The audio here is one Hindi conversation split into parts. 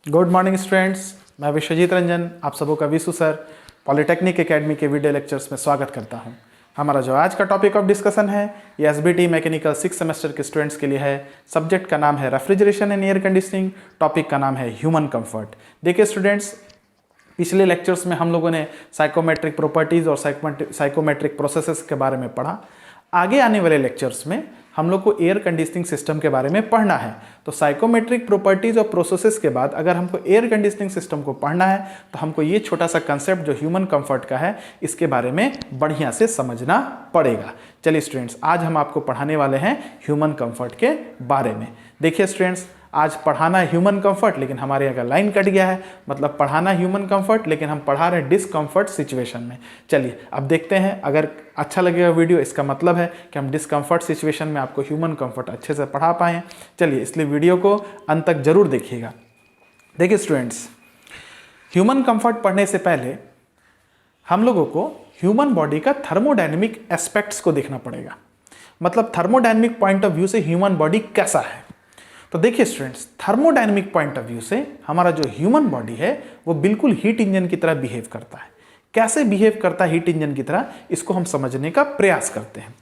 गुड मॉर्निंग स्टूडेंट्स, मैं विश्वजीत रंजन आप सबों का विशु सर पॉलिटेक्निक एकेडमी के वीडियो लेक्चर्स में स्वागत करता हूं। हमारा जो आज का टॉपिक ऑफ डिस्कशन है ये एसबीटी मैकेनिकल 6 सेमेस्टर के स्टूडेंट्स के लिए है। सब्जेक्ट का नाम है refrigeration and air conditioning, topic का नाम है ह्यूमन कंफर्ट। देखिए स्टूडेंट्स, पिछले लेक्चर्स में हम लोगों ने साइकोमेट्रिक प्रॉपर्टीज़ और साइकोमेट्रिक प्रोसेसेस के बारे में पढ़ा। आगे आने वाले लेक्चर्स में हम लोग को एयर कंडीशनिंग सिस्टम के बारे में पढ़ना है। तो साइकोमेट्रिक प्रॉपर्टीज और प्रोसेसेस के बाद अगर हमको एयर कंडीशनिंग सिस्टम को पढ़ना है तो हमको ये छोटा सा कंसेप्ट जो ह्यूमन कंफर्ट का है इसके बारे में बढ़िया से समझना पड़ेगा। चलिए स्टूडेंट्स, आज हम आपको पढ़ाने वाले हैं ह्यूमन कंफर्ट के बारे में। देखिए स्टूडेंट्स, आज पढ़ाना है ह्यूमन कंफर्ट, लेकिन हमारे यहाँ का लाइन कट गया है। मतलब पढ़ाना ह्यूमन कंफर्ट लेकिन हम पढ़ा रहे हैं डिस्कम्फर्ट सिचुएशन में। चलिए अब देखते हैं, अगर अच्छा लगेगा वीडियो इसका मतलब है कि हम डिस्कम्फर्ट सिचुएशन में आपको ह्यूमन कंफर्ट अच्छे से पढ़ा पाएँ। चलिए इसलिए वीडियो को अंत तक जरूर देखिएगा। देखिए स्टूडेंट्स, ह्यूमन कंफर्ट पढ़ने से पहले हम लोगों को ह्यूमन बॉडी का थर्मोडायनेमिक एस्पेक्ट्स को देखना पड़ेगा। मतलब थर्मोडायनेमिक पॉइंट ऑफ व्यू से ह्यूमन बॉडी कैसा है। तो देखिए students, thermodynamic point of view से हमारा जो ह्यूमन बॉडी है वो बिल्कुल हीट इंजन की तरह बिहेव करता है। कैसे बिहेव करता है हीट इंजन की तरह, इसको हम समझने का प्रयास करते हैं।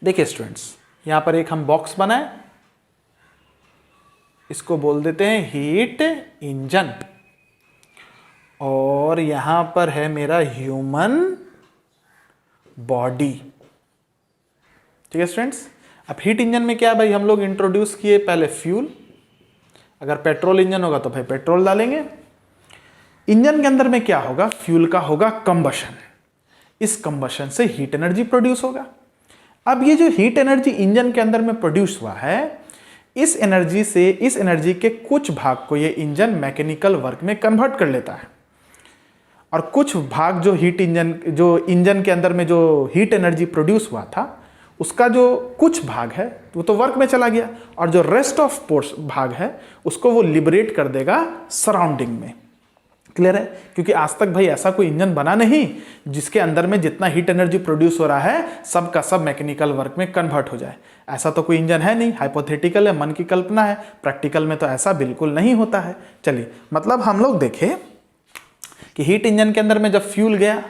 देखिए स्टूडेंट्स, यहां पर एक हम बॉक्स बनाए, इसको बोल देते हैं हीट इंजन, और यहां पर है मेरा ह्यूमन बॉडी। ठीक है स्टूडेंट्स, अब हीट इंजन में क्या है भाई, हम लोग इंट्रोड्यूस किए पहले फ्यूल। अगर पेट्रोल इंजन होगा तो भाई पेट्रोल डालेंगे। इंजन के अंदर में क्या होगा, फ्यूल का होगा कंबशन। इस कंबशन से हीट एनर्जी प्रोड्यूस होगा। अब ये जो हीट एनर्जी इंजन के अंदर में प्रोड्यूस हुआ है, इस एनर्जी के कुछ भाग को ये इंजन मैकेनिकल वर्क में कन्वर्ट कर लेता है, और कुछ भाग जो इंजन के अंदर में जो हीट एनर्जी प्रोड्यूस हुआ था उसका जो कुछ भाग है वो तो वर्क में चला गया, और जो रेस्ट ऑफ भाग है उसको वो लिबरेट कर देगा सराउंडिंग में। क्लियर है? क्योंकि आज तक भाई ऐसा कोई इंजन बना नहीं जिसके अंदर में जितना हीट एनर्जी प्रोड्यूस हो रहा है सब का सब मैकेनिकल वर्क में कन्वर्ट हो जाए। ऐसा तो कोई इंजन है नहीं, हाइपोथेटिकल है, मन की कल्पना है। प्रैक्टिकल में तो ऐसा बिल्कुल नहीं होता है। चलिए, मतलब हम लोग देखें कि हीट इंजन के अंदर में जब फ्यूल गया,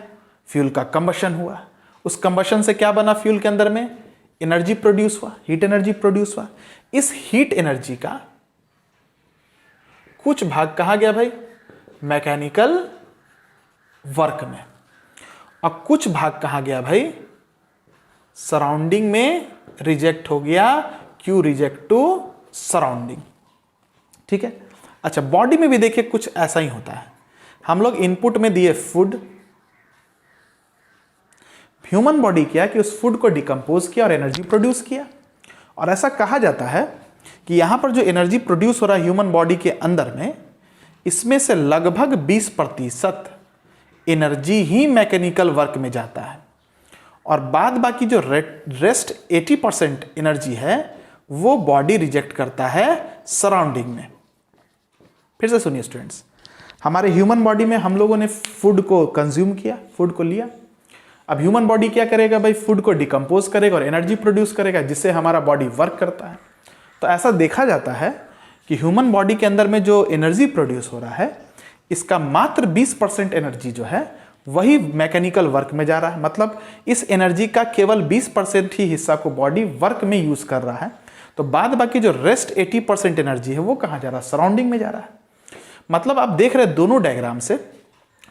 फ्यूल का कंबशन हुआ, उस कंबशन से क्या बना, फ्यूल के अंदर में एनर्जी प्रोड्यूस हुआ, हीट एनर्जी प्रोड्यूस हुआ। इस हीट एनर्जी का कुछ भाग कहा गया भाई, मैकेनिकल वर्क में, और कुछ भाग कहा गया भाई सराउंडिंग में रिजेक्ट हो गया। क्यों रिजेक्ट टू सराउंडिंग? ठीक है। अच्छा, बॉडी में भी देखिए कुछ ऐसा ही होता है। हम लोग इनपुट में दिए फूड, ह्यूमन बॉडी किया कि उस फूड को डिकम्पोज किया और एनर्जी प्रोड्यूस किया। और ऐसा कहा जाता है कि यहां पर जो एनर्जी प्रोड्यूस हो रहा है ह्यूमन बॉडी के अंदर में, इसमें से लगभग 20% एनर्जी ही मैकेनिकल वर्क में जाता है, और बाद बाकी जो रेस्ट 80% एनर्जी है वो बॉडी रिजेक्ट करता है सराउंडिंग में। फिर से सुनिए स्टूडेंट्स, हमारे ह्यूमन बॉडी में हम लोगों ने फूड को कंज्यूम किया, फूड को लिया। अब ह्यूमन बॉडी क्या करेगा भाई, फूड को डिकम्पोज करेगा और एनर्जी प्रोड्यूस करेगा, जिससे हमारा बॉडी वर्क करता है। तो ऐसा देखा जाता है कि ह्यूमन बॉडी के अंदर में जो एनर्जी प्रोड्यूस हो रहा है, इसका मात्र 20% एनर्जी जो है वही मैकेनिकल वर्क में जा रहा है। मतलब इस एनर्जी का केवल 20% ही हिस्सा को बॉडी वर्क में यूज कर रहा है। तो बाद बाकी जो रेस्ट 80% एनर्जी है वो कहाँ जा रहा है, सराउंडिंग में जा रहा है। मतलब आप देख रहे हैं दोनों डायग्राम से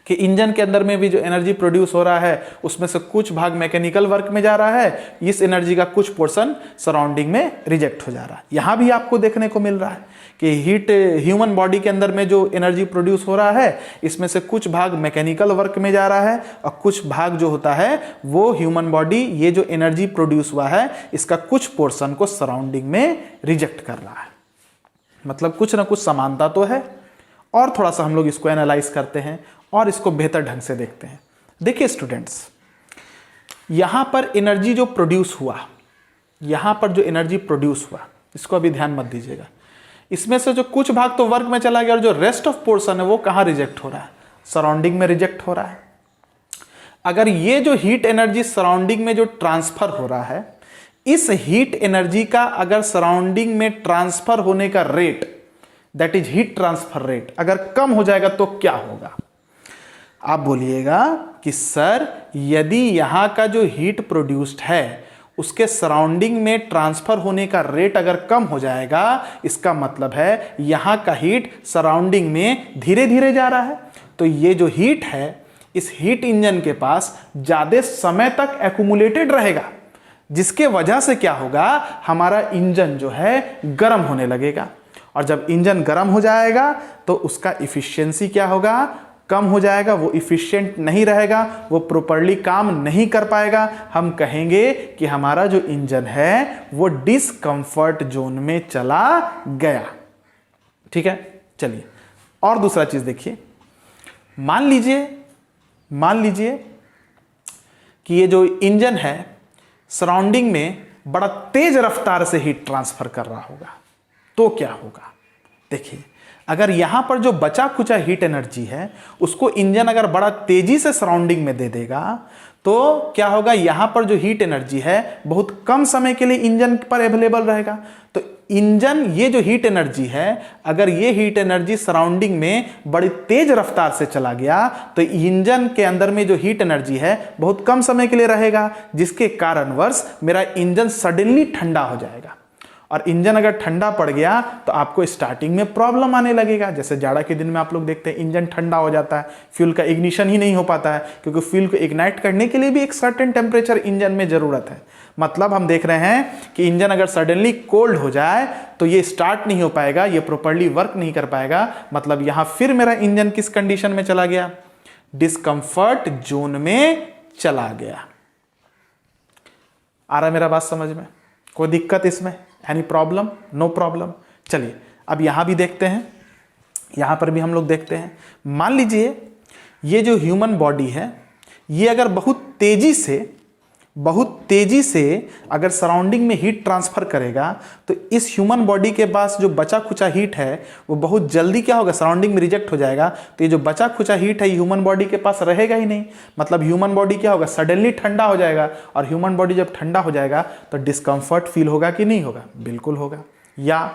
कि इंजन के अंदर में भी जो एनर्जी प्रोड्यूस हो रहा है उसमें से कुछ भाग मैकेनिकल वर्क में जा रहा है, इस एनर्जी का कुछ पोर्शन सराउंडिंग में रिजेक्ट हो जा रहा है। यहां भी आपको देखने को मिल रहा है कि ह्यूमन बॉडी के अंदर में जो एनर्जी प्रोड्यूस हो रहा है इसमें से कुछ भाग मैकेनिकल वर्क में जा रहा है, और कुछ भाग जो होता है वो ह्यूमन बॉडी ये जो एनर्जी प्रोड्यूस हुआ है इसका कुछ पोर्शन को सराउंडिंग में रिजेक्ट कर रहा है। मतलब कुछ ना कुछ समानता तो है। और थोड़ा सा हम लोग इसको एनालाइज करते हैं और इसको बेहतर ढंग से देखते हैं। देखिए स्टूडेंट्स, यहां पर एनर्जी जो प्रोड्यूस हुआ, यहां पर जो एनर्जी प्रोड्यूस हुआ, इसको अभी ध्यान मत दीजिएगा। इसमें से जो कुछ भाग तो वर्क में चला गया और जो रेस्ट ऑफ पोर्शन है वो कहां रिजेक्ट हो रहा है, सराउंडिंग में रिजेक्ट हो रहा है। अगर ये जो हीट एनर्जी सराउंडिंग में जो ट्रांसफर हो रहा है, इस हीट एनर्जी का अगर सराउंडिंग में ट्रांसफर होने का rate that is heat transfer rate, अगर कम हो जाएगा तो क्या होगा? आप बोलिएगा कि सर यदि यहां का जो हीट प्रोड्यूस्ड है उसके सराउंडिंग में ट्रांसफर होने का रेट अगर कम हो जाएगा, इसका मतलब है यहां का हीट सराउंडिंग में धीरे धीरे जा रहा है, तो ये जो हीट है इस हीट इंजन के पास ज्यादा समय तक एक्यूमुलेटेड रहेगा, जिसके वजह से क्या होगा, हमारा इंजन जो है गर्म होने लगेगा। और जब इंजन गर्म हो जाएगा तो उसका इफिशियंसी क्या होगा, कम हो जाएगा, वो इफिशिएंट नहीं रहेगा, वो प्रॉपर्ली काम नहीं कर पाएगा। हम कहेंगे कि हमारा जो इंजन है वो डिस्कंफर्ट जोन में चला गया। ठीक है, चलिए और दूसरा चीज देखिए। मान लीजिए कि ये जो इंजन है सराउंडिंग में बड़ा तेज रफ्तार से हीट ट्रांसफर कर रहा होगा, तो क्या होगा? देखिए, अगर यहां पर जो बचा कुचा हीट एनर्जी है उसको इंजन अगर बड़ा तेजी से सराउंडिंग में दे देगा तो क्या होगा, यहां पर जो हीट एनर्जी है बहुत कम समय के लिए इंजन पर अवेलेबल रहेगा। तो इंजन ये जो हीट एनर्जी है, अगर ये हीट एनर्जी सराउंडिंग में बड़ी तेज रफ्तार से चला गया तो इंजन के अंदर में जो हीट एनर्जी है बहुत कम समय के लिए रहेगा, जिसके कारणवश मेरा इंजन सडनली ठंडा हो जाएगा। और इंजन अगर ठंडा पड़ गया तो आपको स्टार्टिंग में प्रॉब्लम आने लगेगा। जैसे जाड़ा के दिन में आप लोग देखते हैं इंजन ठंडा हो जाता है, फ्यूल का इग्निशन ही नहीं हो पाता है, क्योंकि फ्यूल को इग्नाइट करने के लिए भी एक सर्टेन टेम्परेचर इंजन में जरूरत है। मतलब हम देख रहे हैं कि इंजन अगर सडनली कोल्ड हो जाए तो ये स्टार्ट नहीं हो पाएगा, ये प्रॉपर्ली वर्क नहीं कर पाएगा। मतलब यहां फिर मेरा इंजन किस कंडीशन में चला गया, डिस्कंफर्ट जोन में चला गया। आ रहा मेरा बात समझ में? कोई दिक्कत इसमें? Any problem? No problem. चलिए अब यहां भी देखते हैं, यहां पर भी हम लोग देखते हैं। मान लीजिए ये जो ह्यूमन बॉडी है ये अगर बहुत तेजी से अगर सराउंडिंग में हीट ट्रांसफर करेगा तो इस ह्यूमन बॉडी के पास जो बचा खुचा हीट है वो बहुत जल्दी क्या होगा, सराउंडिंग में रिजेक्ट हो जाएगा। तो ये जो बचा खुचा हीट है ह्यूमन बॉडी के पास रहेगा ही नहीं। मतलब ह्यूमन बॉडी क्या होगा, सडनली ठंडा हो जाएगा। और ह्यूमन बॉडी जब ठंडा हो जाएगा तो डिस्कम्फर्ट फील होगा कि नहीं होगा? बिल्कुल होगा। या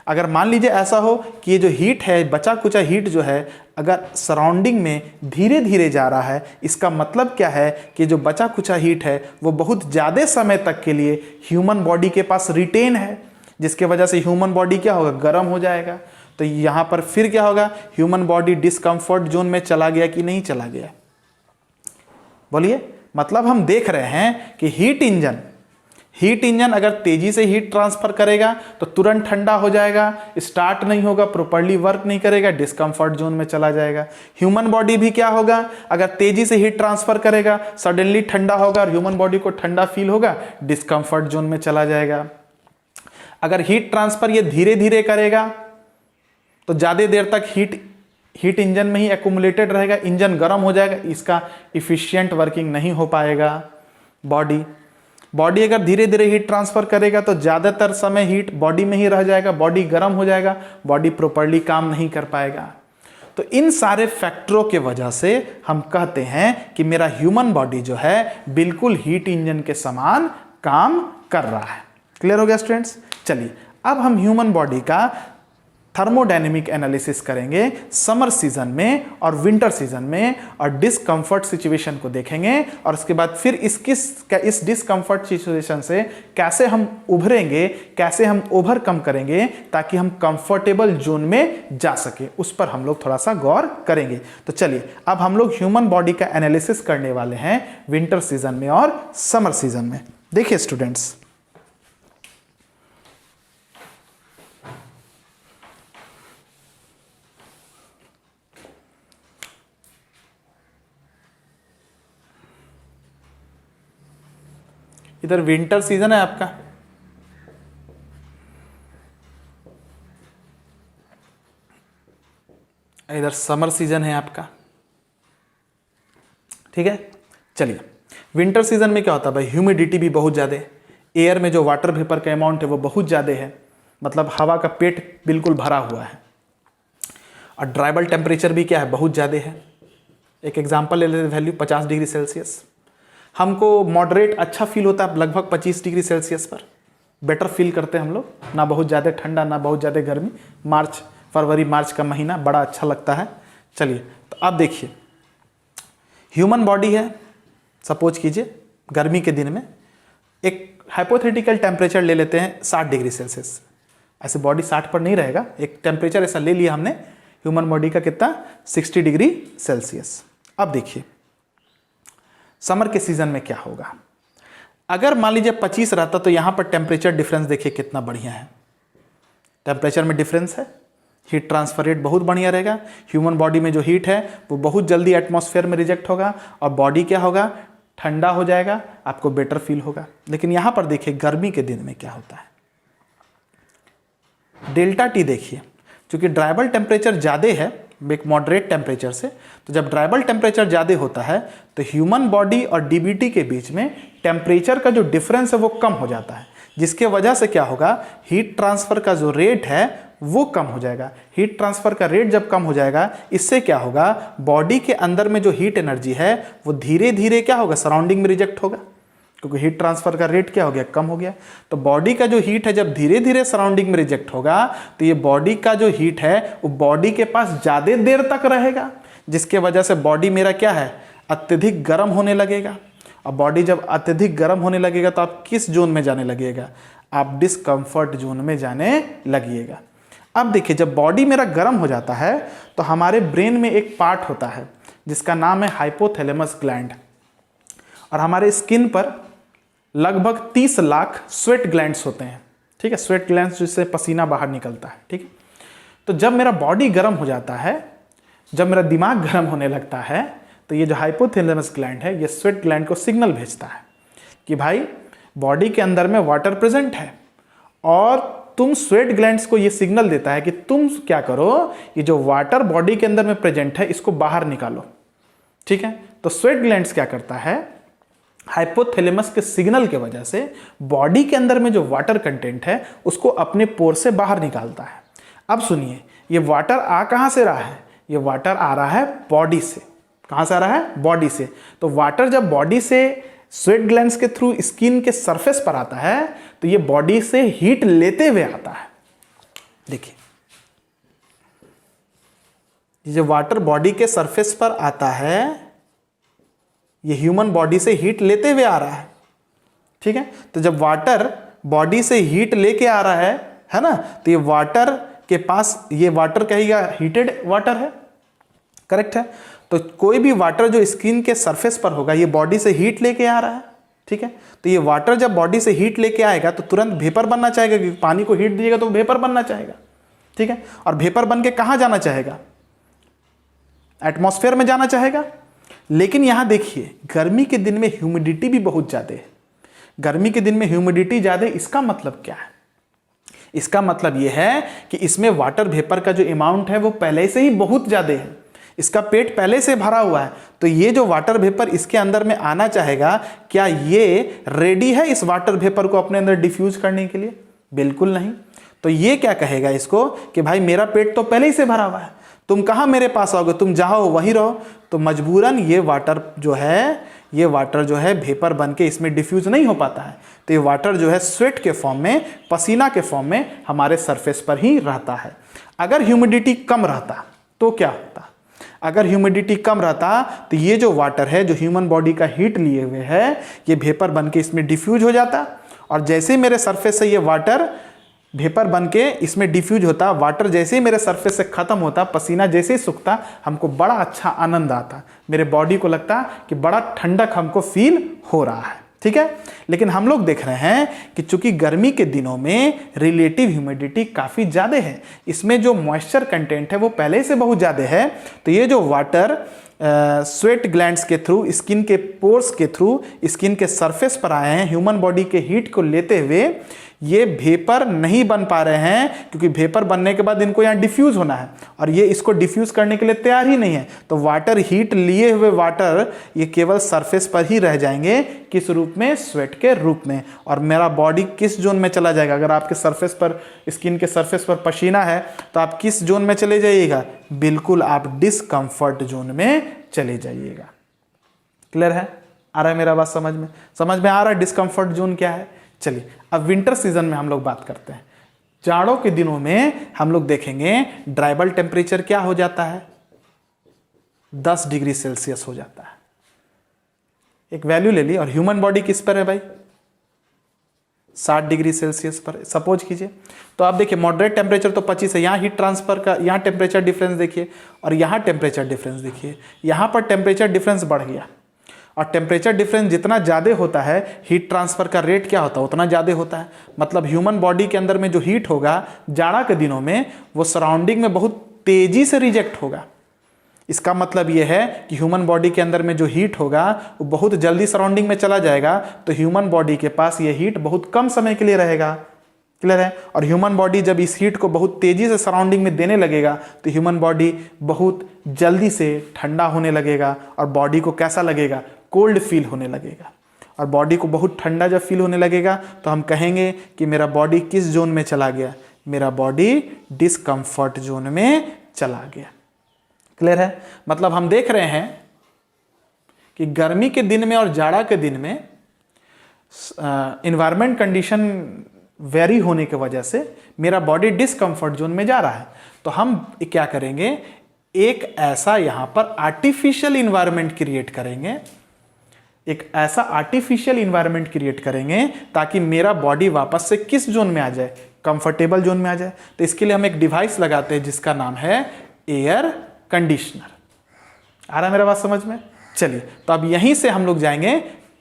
अगर मान लीजिए ऐसा हो कि ये जो हीट है, बचा कुचा हीट जो है अगर सराउंडिंग में धीरे धीरे जा रहा है, इसका मतलब क्या है कि जो बचा कुचा हीट है वो बहुत ज़्यादा समय तक के लिए ह्यूमन बॉडी के पास रिटेन है, जिसके वजह से ह्यूमन बॉडी क्या होगा, गर्म हो जाएगा। तो यहाँ पर फिर क्या होगा, ह्यूमन बॉडी डिस्कम्फर्ट जोन में चला गया कि नहीं चला गया? बोलिए। मतलब हम देख रहे हैं कि हीट इंजन अगर तेजी से हीट ट्रांसफर करेगा तो तुरंत ठंडा हो जाएगा, स्टार्ट नहीं होगा, प्रॉपर्ली वर्क नहीं करेगा, डिस्कम्फर्ट जोन में चला जाएगा। ह्यूमन बॉडी भी क्या होगा, अगर तेजी से हीट ट्रांसफर करेगा सडनली ठंडा होगा और ह्यूमन बॉडी को ठंडा फील होगा, डिस्कम्फर्ट जोन में चला जाएगा। अगर हीट ट्रांसफर ये धीरे धीरे करेगा तो ज्यादा देर तक हीट इंजन में ही एक्यूमुलेटेड रहेगा, इंजन गर्म हो जाएगा, इसका इफिशिएंट वर्किंग नहीं हो पाएगा। बॉडी अगर धीरे धीरे हीट ट्रांसफर करेगा तो ज्यादातर समय हीट बॉडी में ही रह जाएगा, बॉडी गर्म हो जाएगा, बॉडी प्रॉपर्ली काम नहीं कर पाएगा। तो इन सारे फैक्टरों के वजह से हम कहते हैं कि मेरा ह्यूमन बॉडी जो है बिल्कुल हीट इंजन के समान काम कर रहा है। क्लियर हो गया स्टूडेंट्स? चलिए अब हम ह्यूमन बॉडी का थर्मोडायनेमिक एनालिसिस करेंगे समर सीजन में और विंटर सीजन में, और डिस्कम्फर्ट सिचुएशन को देखेंगे, और उसके बाद फिर इस डिस्कम्फर्ट सिचुएशन से कैसे हम उभरेंगे, कैसे हम ओवरकम करेंगे ताकि हम कंफर्टेबल जोन में जा सके, उस पर हम लोग थोड़ा सा गौर करेंगे। तो चलिए अब हम लोग ह्यूमन बॉडी का एनालिसिस करने वाले हैं विंटर सीजन में और समर सीजन में। देखिए स्टूडेंट्स, इधर विंटर सीजन है आपका, इधर समर सीजन है आपका। ठीक है, चलिए विंटर सीजन में क्या होता है भाई, ह्यूमिडिटी भी बहुत ज़्यादा है, एयर में जो वाटर वेपर का अमाउंट है वो बहुत ज़्यादा है, मतलब हवा का पेट बिल्कुल भरा हुआ है, और ड्राइबल टेम्परेचर भी क्या है, बहुत ज़्यादा है। एक एग्जांपल ले लेते हैं, वैल्यू 50 डिग्री सेल्सियस। हमको मॉडरेट अच्छा फील होता है लगभग 25 डिग्री सेल्सियस पर, बेटर फील करते हैं हम लोग, ना बहुत ज़्यादा ठंडा ना बहुत ज़्यादा गर्मी। मार्च फरवरी मार्च का महीना बड़ा अच्छा लगता है। चलिए, तो अब देखिए, ह्यूमन बॉडी है, सपोज कीजिए गर्मी के दिन में एक हाइपोथेटिकल टेम्परेचर ले लेते हैं 60 डिग्री सेल्सियस। ऐसे बॉडी 60 पर नहीं रहेगा, एक टेम्परेचर ऐसा ले लिया हमने ह्यूमन बॉडी का, कितना, 60 डिग्री सेल्सियस। अब देखिए समर के सीजन में क्या होगा। अगर मान लीजिए 25 रहता तो यहां पर टेम्परेचर डिफरेंस देखिए कितना बढ़िया है, टेम्परेचर में डिफरेंस है, हीट ट्रांसफर रेट बहुत बढ़िया रहेगा। ह्यूमन बॉडी में जो हीट है वो बहुत जल्दी एटमॉस्फेयर में रिजेक्ट होगा और बॉडी क्या होगा, ठंडा हो जाएगा, आपको बेटर फील होगा। लेकिन यहां पर देखिए गर्मी के दिन में क्या होता है, डेल्टा टी देखिए, क्योंकि ड्राइबल टेम्परेचर ज़्यादा है एक मॉडरेट टेम्परेचर से, तो जब ड्राइबल टेम्परेचर ज़्यादा होता है तो ह्यूमन बॉडी और डीबीटी के बीच में टेम्परेचर का जो डिफरेंस है वो कम हो जाता है, जिसके वजह से क्या होगा, हीट ट्रांसफर का जो रेट है वो कम हो जाएगा। हीट ट्रांसफर का रेट जब कम हो जाएगा, इससे क्या होगा, बॉडी के अंदर में जो हीट एनर्जी है वो धीरे धीरे क्या होगा, सराउंडिंग में रिजेक्ट होगा, क्योंकि हीट ट्रांसफर का रेट क्या हो गया, कम हो गया। तो बॉडी का जो हीट है जब धीरे धीरे सराउंडिंग में रिजेक्ट होगा तो ये बॉडी का जो हीट है वो बॉडी के पास ज़्यादा देर तक रहेगा, जिसके वजह से बॉडी मेरा क्या है, अत्यधिक गर्म होने लगेगा। और बॉडी जब अत्यधिक गर्म होने लगेगा तो आप किस जोन में जाने लगेगा, आप डिस्कम्फर्ट जोन में जाने लगिएगा। अब देखिए जब बॉडी मेरा गर्म हो जाता है तो हमारे ब्रेन में एक पार्ट होता है जिसका नाम है हाइपोथैलेमस ग्लैंड, और हमारे स्किन पर लगभग 30 लाख स्वेट ग्लैंड्स होते हैं, ठीक है, स्वेट ग्लैंड्स जिससे पसीना बाहर निकलता है, ठीक है। तो जब मेरा बॉडी गर्म हो जाता है, जब मेरा दिमाग गर्म होने लगता है, तो ये जो हाइपोथैलेमस ग्लैंड है ये स्वेट ग्लैंड को सिग्नल भेजता है कि भाई बॉडी के अंदर में वाटर प्रेजेंट है, और तुम स्वेट ग्लैंड्स को ये सिग्नल देता है कि तुम क्या करो, ये जो वाटर बॉडी के अंदर में प्रेजेंट है इसको बाहर निकालो, ठीक है। तो स्वेट ग्लैंड्स क्या करता है, हाइपोथैलेमस के सिग्नल के वजह से बॉडी के अंदर में जो वाटर कंटेंट है उसको अपने पोर से बाहर निकालता है। अब सुनिए, ये वाटर आ कहां से रहा है, ये वाटर आ रहा है बॉडी से। कहां से आ रहा है, बॉडी से। तो वाटर जब बॉडी से स्वेट ग्लैंड्स के थ्रू स्किन के सरफेस पर आता है तो ये बॉडी से हीट लेते हुए आता है। देखिए ये जो वाटर बॉडी के सरफेस पर आता है ये ह्यूमन बॉडी से हीट लेते हुए आ रहा है, ठीक है। तो जब वाटर बॉडी से हीट लेके आ रहा है ना, तो ये वाटर के पास, ये वाटर कहेगा हीटेड वाटर है, करेक्ट है। तो कोई भी वाटर जो स्किन के सरफेस पर होगा ये बॉडी से हीट लेके आ रहा है, ठीक है। तो ये वाटर जब बॉडी से हीट लेके आएगा तो तुरंत वेपर बनना चाहेगा, क्योंकि पानी को हीट दीजिएगा तो वेपर बनना चाहेगा, ठीक है। और वेपर बन के कहां जाना चाहेगा, एटमॉस्फेयर में जाना चाहेगा। लेकिन यहां देखिए गर्मी के दिन में ह्यूमिडिटी भी बहुत ज्यादा है। गर्मी के दिन में ह्यूमिडिटी ज्यादा, इसका मतलब क्या है, इसका मतलब यह है कि इसमें वाटर वेपर का जो अमाउंट है वो पहले से ही बहुत ज्यादा है, इसका पेट पहले से भरा हुआ है। तो ये जो वाटर वेपर इसके अंदर में आना चाहेगा, क्या ये रेडी है इस वाटर वेपर को अपने अंदर डिफ्यूज करने के लिए, बिल्कुल नहीं। तो ये क्या कहेगा इसको कि भाई मेरा पेट तो पहले ही से भरा हुआ है, तुम कहां मेरे पास आओगे, तुम जहां हो वहीं रहो। तो मजबूरन ये वाटर जो है वेपर बन के इसमें डिफ्यूज नहीं हो पाता है। तो ये वाटर जो है स्वेट के फॉर्म में, पसीना के फॉर्म में हमारे सरफेस पर ही रहता है। अगर ह्यूमिडिटी कम रहता तो क्या होता, अगर ह्यूमिडिटी कम रहता तो ये जो वाटर है जो ह्यूमन बॉडी का हीट लिए हुए है ये वेपर बन के इसमें डिफ्यूज हो जाता, और जैसे ही मेरे सरफेस से ये वाटर वेपर बन के इसमें डिफ्यूज होता, वाटर जैसे ही मेरे सरफेस से खत्म होता, पसीना जैसे ही सूखता, हमको बड़ा अच्छा आनंद आता, मेरे बॉडी को लगता कि बड़ा ठंडक हमको फील हो रहा है, ठीक है। लेकिन हम लोग देख रहे हैं कि चूंकि गर्मी के दिनों में रिलेटिव ह्यूमिडिटी काफ़ी ज़्यादा है, इसमें जो मॉइस्चर कंटेंट है वो पहले से बहुत ज़्यादा है। तो ये जो वाटर स्वेट ग्लैंड्स के थ्रू, स्किन के पोर्स के थ्रू स्किन के सरफेस पर आए हैं, ह्यूमन बॉडी के हीट को लेते हुए ये वेपर नहीं बन पा रहे हैं, क्योंकि वेपर बनने के बाद इनको यहाँ डिफ्यूज होना है और ये इसको डिफ्यूज करने के लिए तैयार ही नहीं है। तो वाटर हीट लिए हुए वाटर ये केवल सरफेस पर ही रह जाएंगे, किस रूप में, स्वेट के रूप में। और मेरा बॉडी किस जोन में चला जाएगा, अगर आपके सरफेस पर, स्किन के सरफेस पर पसीना है तो आप किस जोन में चले जाइएगा, बिल्कुल आप डिस्कम्फर्ट जोन में चले जाइएगा। क्लियर है, आ रहा है मेरा बात समझ में आ रहा है डिस्कम्फर्ट जोन क्या है। चलिए अब विंटर सीजन में हम लोग बात करते हैं। जाड़ों के दिनों में हम लोग देखेंगे ड्राइबल टेम्परेचर क्या हो जाता है, 10 डिग्री सेल्सियस हो जाता है। एक वैल्यू ले ली, और ह्यूमन बॉडी किस पर है भाई, 60 डिग्री सेल्सियस पर सपोज कीजिए। तो आप देखिए मॉडरेट टेम्परेचर तो 25 है, यहाँ हीट ट्रांसफर का, यहाँ टेम्परेचर डिफरेंस देखिए और यहाँ टेम्परेचर डिफरेंस देखिए, यहाँ पर टेम्परेचर डिफरेंस बढ़ गया, और टेम्परेचर डिफरेंस जितना ज़्यादा होता है हीट ट्रांसफर का रेट क्या होता है, उतना ज़्यादा होता है। मतलब ह्यूमन बॉडी के अंदर में जो हीट होगा जाड़ा के दिनों में, वो सराउंडिंग में बहुत तेज़ी से रिजेक्ट होगा। इसका मतलब ये है कि ह्यूमन बॉडी के अंदर में जो हीट होगा वो बहुत जल्दी सराउंडिंग में चला जाएगा, तो ह्यूमन बॉडी के पास ये हीट बहुत कम समय के लिए रहेगा। क्लियर है? और ह्यूमन बॉडी जब इस हीट को बहुत तेज़ी से सराउंडिंग में देने लगेगा तो ह्यूमन बॉडी बहुत जल्दी से ठंडा होने लगेगा, और बॉडी को कैसा लगेगा, कोल्ड फील होने लगेगा। और बॉडी को बहुत ठंडा जब फील होने लगेगा तो हम कहेंगे कि मेरा बॉडी किस जोन में चला गया, मेरा बॉडी डिस्कम्फर्ट जोन में चला गया। क्लियर है? मतलब हम देख रहे हैं कि गर्मी के दिन में और जाड़ा के दिन में इन्वायरमेंट कंडीशन वेरी होने की वजह से मेरा बॉडी डिस्कम्फर्ट जोन में जा रहा है। तो हम क्या करेंगे, एक ऐसा यहां पर आर्टिफिशियल इन्वायरमेंट क्रिएट करेंगे, एक ऐसा आर्टिफिशियल इन्वायरमेंट क्रिएट करेंगे ताकि मेरा बॉडी वापस से किस जोन में आ जाए, कंफर्टेबल जोन में आ जाए। तो इसके लिए हम एक डिवाइस लगाते हैं जिसका नाम है एयर कंडीशनर। आ रहा है मेरा बात समझ में? चलिए, तो अब यहीं से हम लोग जाएंगे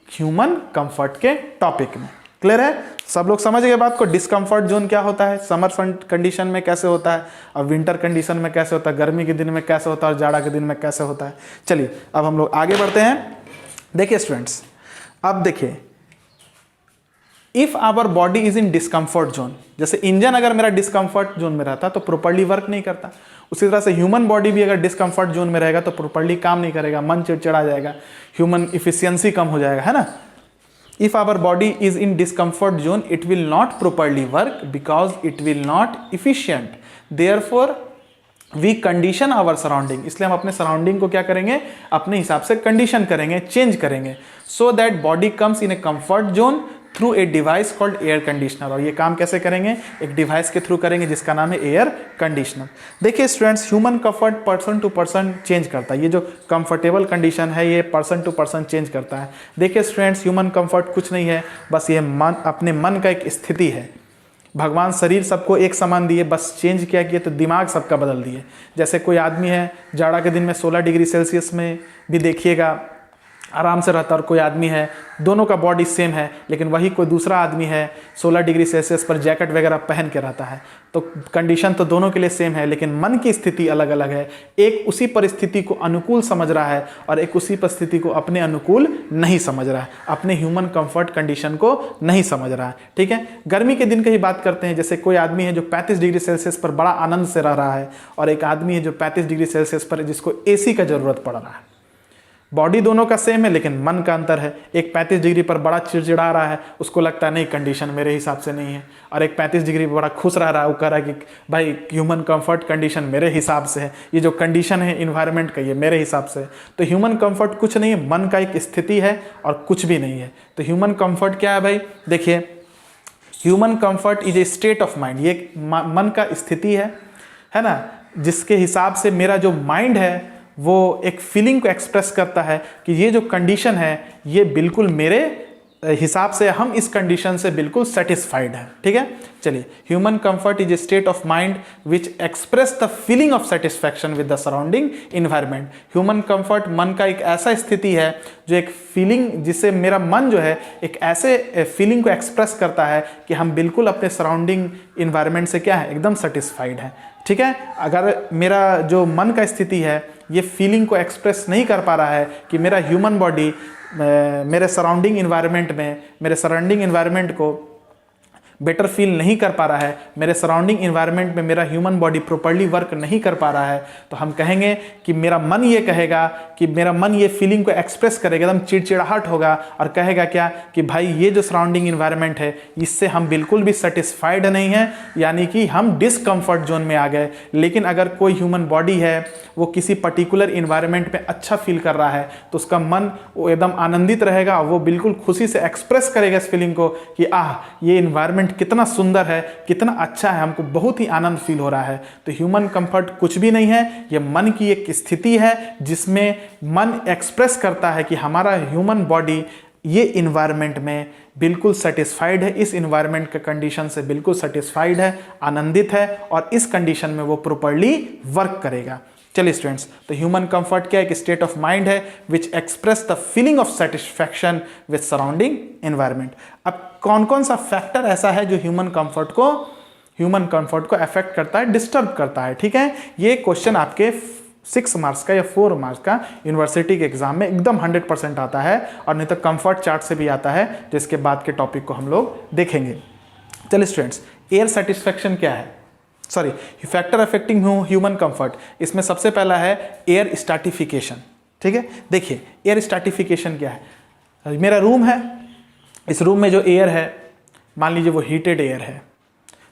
ह्यूमन कंफर्ट के टॉपिक में। क्लियर है? सब लोग समझ गए बात को। डिस्कम्फर्ट जोन क्या होता है, समर कंडीशन में कैसे होता है, और विंटर कंडीशन में कैसे होता है, गर्मी के दिन में कैसे होता है, और जाड़ा के दिन में कैसे होता है। चलिए अब हम लोग आगे बढ़ते हैं। देखिए स्टूडेंट्स, अब देखिए, if our body is in discomfort zone, जैसे इंजन अगर मेरा डिस्कम्फर्ट जोन में रहता तो प्रॉपर्ली वर्क नहीं करता, उसी तरह से ह्यूमन बॉडी भी अगर डिस्कम्फर्ट जोन में रहेगा तो प्रॉपर्ली काम नहीं करेगा, मन चिड़चिड़ा जाएगा, ह्यूमन इफिशियंसी कम हो जाएगा, है ना। If our body is in discomfort zone it will not properly work because it will not efficient, therefore we condition our surrounding. इसलिए हम अपने सराउंडिंग को क्या करेंगे, अपने हिसाब से कंडीशन करेंगे, चेंज करेंगे, so that body comes in a comfort zone through a device called air conditioner. और ये काम कैसे करेंगे, एक डिवाइस के थ्रू करेंगे जिसका नाम है एयर कंडीशनर। देखिए students, human comfort person to person change करता है। ये जो कंफर्टेबल कंडीशन है ये पर्सन टू पर्सन चेंज करता है। देखिए स्टूडेंट्स, ह्यूमन कंफर्ट कुछ नहीं है, बस ये मन, अपने मन का एक स्थिति है। भगवान शरीर सबको एक समान दिए, बस चेंज क्या किए तो दिमाग सबका बदल दिए। जैसे कोई आदमी है जाड़ा के दिन में 16 डिग्री सेल्सियस में भी देखिएगा आराम से रहता, और कोई आदमी है दोनों का बॉडी सेम है, लेकिन वही कोई दूसरा आदमी है 16 डिग्री सेल्सियस पर जैकेट वगैरह पहन के रहता है, तो कंडीशन तो दोनों के लिए सेम है, लेकिन मन की स्थिति अलग अलग है। एक उसी परिस्थिति को अनुकूल समझ रहा है और एक उसी परिस्थिति को अपने अनुकूल नहीं समझ रहा है, अपने ह्यूमन कंफर्ट कंडीशन को नहीं समझ रहा है। ठीक है, गर्मी के दिन की ही बात करते हैं। जैसे कोई आदमी है जो 35 डिग्री सेल्सियस पर बड़ा आनंद से रह रहा है, और एक आदमी है जो 35 डिग्री सेल्सियस पर जिसको AC का जरूरत पड़ रहा है। बॉडी दोनों का सेम है लेकिन मन का अंतर है। एक 35 डिग्री पर बड़ा चिड़चिड़ा रहा है, उसको लगता है नहीं कंडीशन मेरे हिसाब से नहीं है, और एक 35 डिग्री पर बड़ा खुश रह रहा है, वो कह रहा है कि भाई ह्यूमन कंफर्ट कंडीशन मेरे हिसाब से है, ये जो कंडीशन है इन्वायरमेंट का ये मेरे हिसाब से है। तो ह्यूमन कंफर्ट कुछ नहीं है, मन का एक स्थिति है और कुछ भी नहीं है। तो ह्यूमन कंफर्ट क्या है भाई, देखिए human comfort is a state of mind, ये मन का स्थिति है ना, जिसके हिसाब से मेरा जो माइंड है वो एक फीलिंग को एक्सप्रेस करता है कि ये जो कंडीशन है ये बिल्कुल मेरे हिसाब से, हम इस कंडीशन से बिल्कुल सेटिस्फाइड है। ठीक है, चलिए, human comfort is a state of mind which express the feeling of satisfaction with the surrounding environment. Human comfort मन का एक ऐसा स्थिति है जो एक फीलिंग, जिससे मेरा मन जो है एक ऐसे फीलिंग को एक्सप्रेस करता है कि हम बिल्कुल अपने सराउंडिंग इन्वायरमेंट से क्या है, एकदम सेटिस्फाइड है। ठीक है, अगर मेरा जो मन का स्थिति है ये फीलिंग को एक्सप्रेस नहीं कर पा रहा है कि मेरा ह्यूमन बॉडी मेरे सराउंडिंग इन्वायरमेंट को बेटर फील नहीं कर पा रहा है, मेरे सराउंडिंग इन्वायरमेंट में मेरा ह्यूमन बॉडी प्रॉपर्ली वर्क नहीं कर पा रहा है, तो हम कहेंगे कि मेरा मन ये कहेगा कि मेरा मन ये फीलिंग को एक्सप्रेस करेगा, एकदम चिड़चिड़ाहट होगा और कहेगा क्या कि भाई ये जो सराउंडिंग इन्वायरमेंट है इससे हम बिल्कुल भी सेटिस्फाइड नहीं हैं, यानी कि हम डिसकम्फर्ट जोन में आ गए। लेकिन अगर कोई ह्यूमन बॉडी है वो किसी पर्टिकुलर इन्वायरमेंट में अच्छा फील कर रहा है तो उसका मन वो एकदम आनंदित रहेगा, वो बिल्कुल खुशी से एक्सप्रेस करेगा इस फीलिंग को कि ये इन्वायरमेंट इन्वायरमेंट कितना सुंदर है, कितना अच्छा है, हमको बहुत ही आनंद फील हो रहा है। तो ह्यूमन कंफर्ट कुछ भी नहीं है, ये मन की एक स्थिति है जिसमें मन एक्सप्रेस करता है कि हमारा ह्यूमन बॉडी ये इन्वायरमेंट में बिल्कुल सेटिस्फाइड है, इस इन्वायरमेंट के कंडीशन से बिल्कुल सेटिस्फाइड है, आनंदित है, और इस कंडीशन में वो प्रॉपर्ली वर्क करेगा। चलिए स्टूडेंट्स, तो ह्यूमन कंफर्ट क्या है? एक स्टेट ऑफ माइंड है which express the feeling of satisfaction with surrounding environment. अब कौन कौन सा फैक्टर ऐसा है जो ह्यूमन कंफर्ट को अफेक्ट करता है, डिस्टर्ब करता है? ठीक है, ये क्वेश्चन आपके 6 मार्क्स का या 4 मार्क्स का यूनिवर्सिटी के एग्जाम में एकदम 100% आता है, और नहीं तो कंफर्ट चार्ट से भी आता है, जिसके बाद के टॉपिक को हम लोग देखेंगे। चलिए स्टूडेंट्स, एयर सेटिस्फैक्शन क्या है? Sorry, factor affecting human comfort, इसमें सबसे पहला है एयर स्ट्रैटिफिकेशन। ठीक है, देखिए एयर स्ट्रैटिफिकेशन क्या है? मेरा रूम है, इस रूम में जो एयर है, मान लीजिए वो हीटेड एयर है,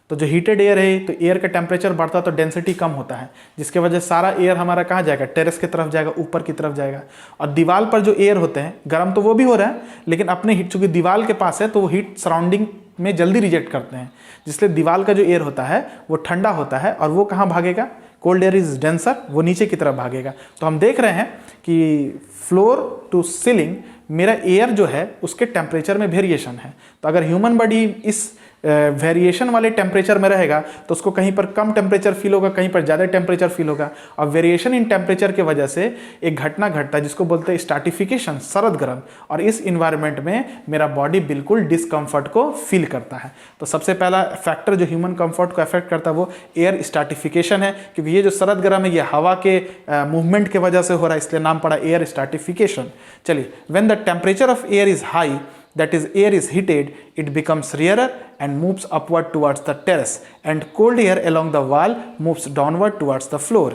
तो जो हीटेड एयर है तो एयर का टेम्परेचर बढ़ता है तो डेंसिटी कम होता है, जिसके वजह से सारा एयर हमारा कहाँ जाएगा? टेरेस की तरफ जाएगा, ऊपर की तरफ जाएगा। और दीवार पर जो एयर होते हैं, गर्म तो वो भी हो रहा है, लेकिन अपने हीट चूंकि दीवार के पास है तो वो हीट सराउंडिंग में जल्दी रिजेक्ट करते हैं, जिसलिए दीवार का जो एयर होता है वो ठंडा होता है, और वो कहाँ भागेगा? कोल्ड एयर इज डेंसर, वो नीचे की तरफ भागेगा। तो हम देख रहे हैं कि फ्लोर टू सीलिंग मेरा एयर जो है उसके टेम्परेचर में वेरिएशन है। तो अगर ह्यूमन बॉडी इस वेरिएशन वाले टेम्परेचर में रहेगा तो उसको कहीं पर कम टेम्परेचर फील होगा, कहीं पर ज़्यादा टेम्परेचर फील होगा, और वेरिएशन इन टेम्परेचर की वजह से एक घटना घटता है जिसको बोलते हैं स्ट्रैटिफिकेशन, सरद गर्म, और इस इन्वायरमेंट में मेरा बॉडी बिल्कुल डिस्कम्फर्ट को फील करता है। तो सबसे पहला फैक्टर जो ह्यूमन कंफर्ट को अफेक्ट करता है वो एयर स्ट्रैटिफिकेशन है, क्योंकि ये जो सरद गर्म है ये हवा के मूवमेंट की वजह से हो रहा है, इसलिए नाम पड़ा एयर स्ट्रैटिफिकेशन। चलिए, when the temperature of air is high, that is air is heated, it becomes rarer and moves upward towards the terrace, and cold air along the wall moves downward towards the floor.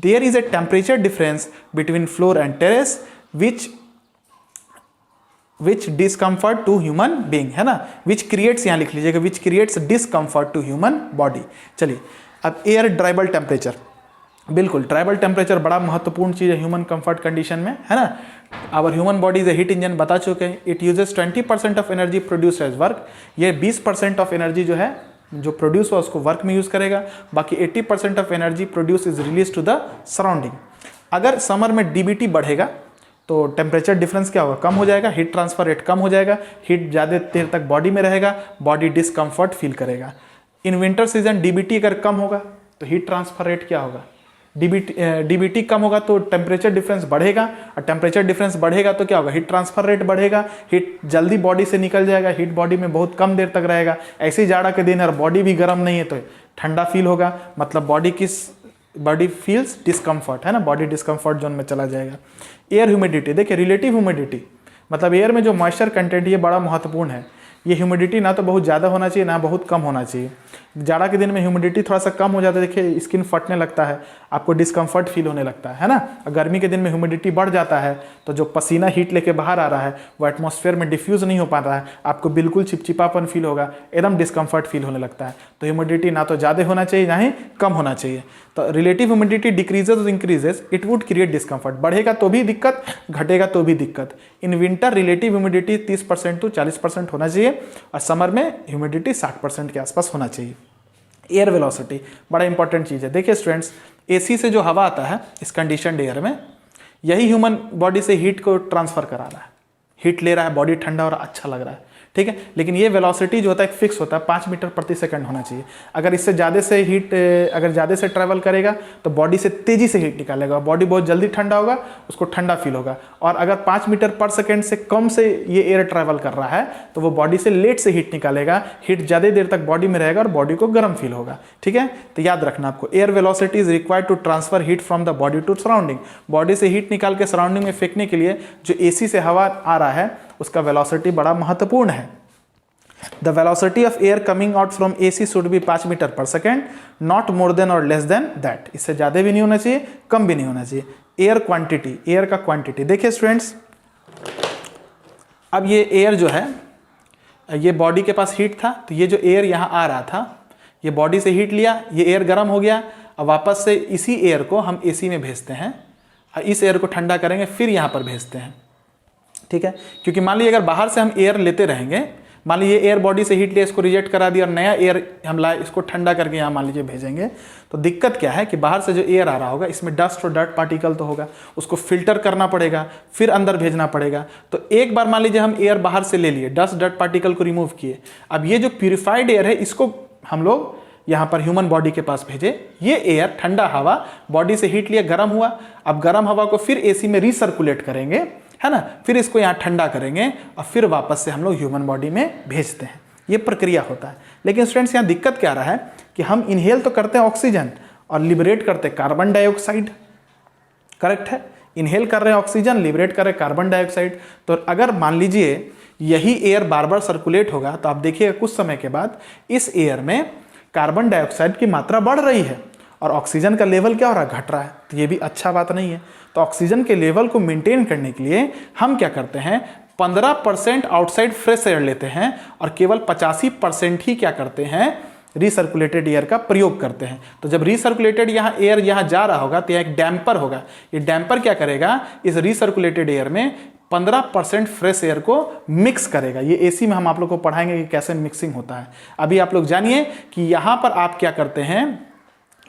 There is a temperature difference between floor and terrace which discomfort to human being, है ना, which creates, यहाँ लिख लीजिएगा, which creates discomfort to human body। चलिए, अब एयर ड्राइबल टेम्परेचर, बिल्कुल ट्राइबल टेम्परेचर बड़ा महत्वपूर्ण चीज़ है ह्यूमन कंफर्ट कंडीशन में, है ना। Our human body is a heat engine, बता चुके हैं। It uses 20% of energy produce as work, ये 20% ऑफ एनर्जी जो है जो प्रोड्यूस हुआ उसको वर्क में यूज़ करेगा, बाकी 80% of energy produce is release to the surrounding. अगर समर में डीबीटी बढ़ेगा तो टेम्परेचर डिफरेंस क्या होगा? कम हो जाएगा, हीट ट्रांसफर रेट कम हो जाएगा, हीट ज़्यादा देर तक बॉडी में रहेगा, बॉडी डिस्कम्फर्ट फील करेगा। इन विंटर सीजन डीबीटी अगर कम होगा तो हीट ट्रांसफर रेट क्या होगा? डीबीटी कम होगा तो टेम्परेचर डिफरेंस बढ़ेगा, और टेम्परेचर डिफरेंस बढ़ेगा तो क्या होगा? हीट ट्रांसफर रेट बढ़ेगा, हीट जल्दी बॉडी से निकल जाएगा, हीट बॉडी में बहुत कम देर तक रहेगा। ऐसे ही जाड़ा के दिन और बॉडी भी गर्म नहीं है तो ठंडा फील होगा, मतलब बॉडी फील्स डिस्कम्फर्ट, है ना, बॉडी डिस्कम्फर्ट जोन में चला जाएगा। एयर ह्यूमिडिटी, देखिए रिलेटिव ह्यूमिडिटी मतलब एयर में जो मॉइस्चर कंटेंट ये बड़ा महत्वपूर्ण है। ये ह्यूमिडिटी ना तो बहुत ज़्यादा होना चाहिए ना बहुत कम होना चाहिए। जाड़ा के दिन में ह्यूमिडिटी थोड़ा सा कम हो जाता है, देखिए स्किन फटने लगता है, आपको डिस्कम्फर्ट फील होने लगता है ना। गर्मी के दिन में ह्यूमिडिटी बढ़ जाता है तो जो पसीना हीट लेके बाहर आ रहा है वो एटमॉस्फेयर में डिफ्यूज़ नहीं हो पा रहा है, आपको बिल्कुल चिपचिपापन फील होगा, एकदम डिस्कम्फर्ट फील होने लगता है। तो ह्यूमिडिटी ना तो ज़्यादा होना चाहिए ना ही कम होना चाहिए। तो रिलेटिव ह्यूमिडिटी डिक्रीजेज और increases, it would create discomfort, बढ़ेगा तो भी दिक्कत, घटेगा तो भी दिक्कत। In winter relative humidity 30% to 40% होना चाहिए, और समर में ह्यूमिडिटी 60% के आसपास होना चाहिए। एयर वेलोसिटी बड़ा इंपॉर्टेंट चीज़ है। देखिए स्टूडेंट्स, एसी से जो हवा आता है इस कंडीशनड एयर में, यही ह्यूमन बॉडी से हीट को ट्रांसफर करा रहा है, हीट ले रहा है, बॉडी ठंडा हो रहा है, अच्छा लग रहा है, ठीक है। लेकिन ये वेलोसिटी जो होता है फिक्स होता है, 5 मीटर प्रति सेकंड होना चाहिए। अगर इससे ज़्यादा से हीट अगर ज़्यादा से ट्रैवल करेगा तो बॉडी से तेज़ी से हीट निकालेगा, बॉडी बहुत जल्दी ठंडा होगा, उसको ठंडा फील होगा। और अगर 5 मीटर पर सेकंड से कम से ये एयर ट्रैवल कर रहा है तो वो बॉडी से लेट से हीट निकालेगा, हीट ज़्यादा देर तक बॉडी में रहेगा और बॉडी को गर्म फील होगा, ठीक है। तो याद रखना आपको, air velocity is required to transfer heat from the body to surrounding. Body से हीट निकाल के सराउंडिंग में फेंकने के लिए जो एसी से हवा आ रहा है उसका वेलोसिटी बड़ा महत्वपूर्ण है। The velocity of air coming out from AC should be 5 metre पर second, not more than or less than that। इससे ज़्यादा भी नहीं होना चाहिए, कम भी नहीं होना चाहिए। एयर क्वांटिटी, एयर का क्वांटिटी देखिए स्टूडेंट्स, अब ये एयर जो है, ये बॉडी के पास हीट था तो ये जो एयर यहाँ आ रहा था ये बॉडी से हीट लिया, ये एयर गर्म हो गया, अब वापस से इसी एयर को हम AC में भेजते हैं, इस एयर को ठंडा करेंगे फिर यहाँ पर भेजते हैं, ठीक है। क्योंकि मान लीजिए अगर बाहर से हम एयर लेते रहेंगे मान लीजिए एयर बॉडी से हीट लिया, इसको रिजेक्ट करा दिया और नया एयर हम लाए, इसको ठंडा करके यहाँ मान लीजिए भेजेंगे, तो दिक्कत क्या है कि बाहर से जो एयर आ रहा होगा इसमें डस्ट और डर्ट पार्टिकल तो होगा, उसको फिल्टर करना पड़ेगा, फिर अंदर भेजना पड़ेगा। तो एक बार मान लीजिए हम एयर बाहर से ले लिए, डस्ट डर्ट पार्टिकल को रिमूव किए, अब ये जो प्यूरिफाइड एयर है इसको हम लोग यहाँ पर ह्यूमन बॉडी के पास भेजे। ये एयर ठंडा हवा बॉडी से हीट लिया, गर्म हुआ, अब गर्म हवा को फिर एसी में रिसर्कुलेट करेंगे, है ना, फिर इसको यहाँ ठंडा करेंगे और फिर वापस से हम लोग ह्यूमन बॉडी में भेजते हैं। ये प्रक्रिया होता है। लेकिन स्टूडेंट्स यहाँ दिक्कत क्या रहा है कि हम इनहेल तो करते हैं ऑक्सीजन और लिबरेट करते हैं कार्बन डाइऑक्साइड, करेक्ट है, इनहेल कर रहे हैं ऑक्सीजन, लिबरेट कर रहे हैं कार्बन डाइऑक्साइड। तो अगर मान लीजिए यही एयर बार बार सर्कुलेट होगा तो आप देखिएगा कुछ समय के बाद इस एयर में कार्बन डाइऑक्साइड की मात्रा बढ़ रही है और ऑक्सीजन का लेवल क्या हो रहा है, घट रहा है। तो ये भी अच्छा बात नहीं है। तो ऑक्सीजन के लेवल को मेंटेन करने के लिए हम क्या करते हैं, 15% आउटसाइड फ्रेश एयर लेते हैं और केवल 85% ही क्या करते हैं, रिसर्कुलेटेड एयर का प्रयोग करते हैं। तो जब रिसर्कुलेटेड यहाँ एयर यहाँ जा रहा होगा तो यहाँ एक डैम्पर होगा, ये डैम्पर क्या करेगा, इस रिसर्कुलेटेड एयर में 15% फ्रेश एयर को मिक्स करेगा। ये एसी में हम आप लोग को पढ़ाएंगे कि कैसे मिक्सिंग होता है। अभी आप लोग जानिए कि यहाँ पर आप क्या करते हैं,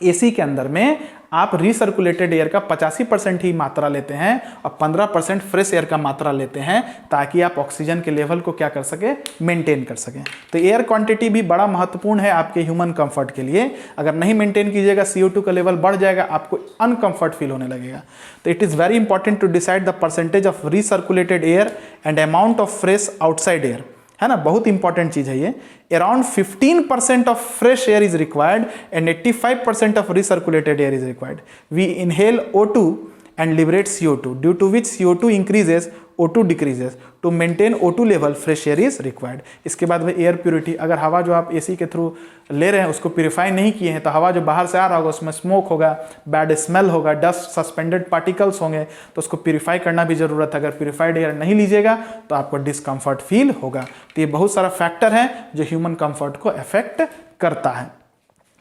एसी के अंदर में आप रिसर्कुलेटेड एयर का 85% ही मात्रा लेते हैं और 15% फ्रेश एयर का मात्रा लेते हैं ताकि आप ऑक्सीजन के लेवल को क्या कर सके, मेंटेन कर सकें। तो एयर क्वांटिटी भी बड़ा महत्वपूर्ण है आपके ह्यूमन कंफर्ट के लिए। अगर नहीं मेंटेन कीजिएगा CO2 का लेवल बढ़ जाएगा, आपको अनकंफर्ट फील होने लगेगा। तो it is very important to decide the percentage of recirculated air and amount of fresh outside air, है ना, बहुत इंपॉर्टेंट चीज है ये। Around 15% of fresh air is required and 85% of recirculated air is required. We inhale O2 and liberate CO2 due to which CO2 increases, O2 decreases. To maintain O2 level fresh air is required. इसके बाद में एयर प्योरिटी, अगर हवा जो आप एसी के थ्रू ले रहे हैं उसको प्यूरिफाई नहीं किए हैं तो हवा जो बाहर से आ रहा होगा उसमें स्मोक होगा, बैड स्मेल होगा, डस्ट सस्पेंडेड पार्टिकल्स होंगे, तो उसको प्यूरिफाई करना भी जरूरत है। अगर प्यूरिफाइड एयर नहीं लीजिएगा तो आपको डिस्कम्फर्ट फील होगा। तो ये बहुत सारा फैक्टर है जो ह्यूमन कंफर्ट को अफेक्ट करता है।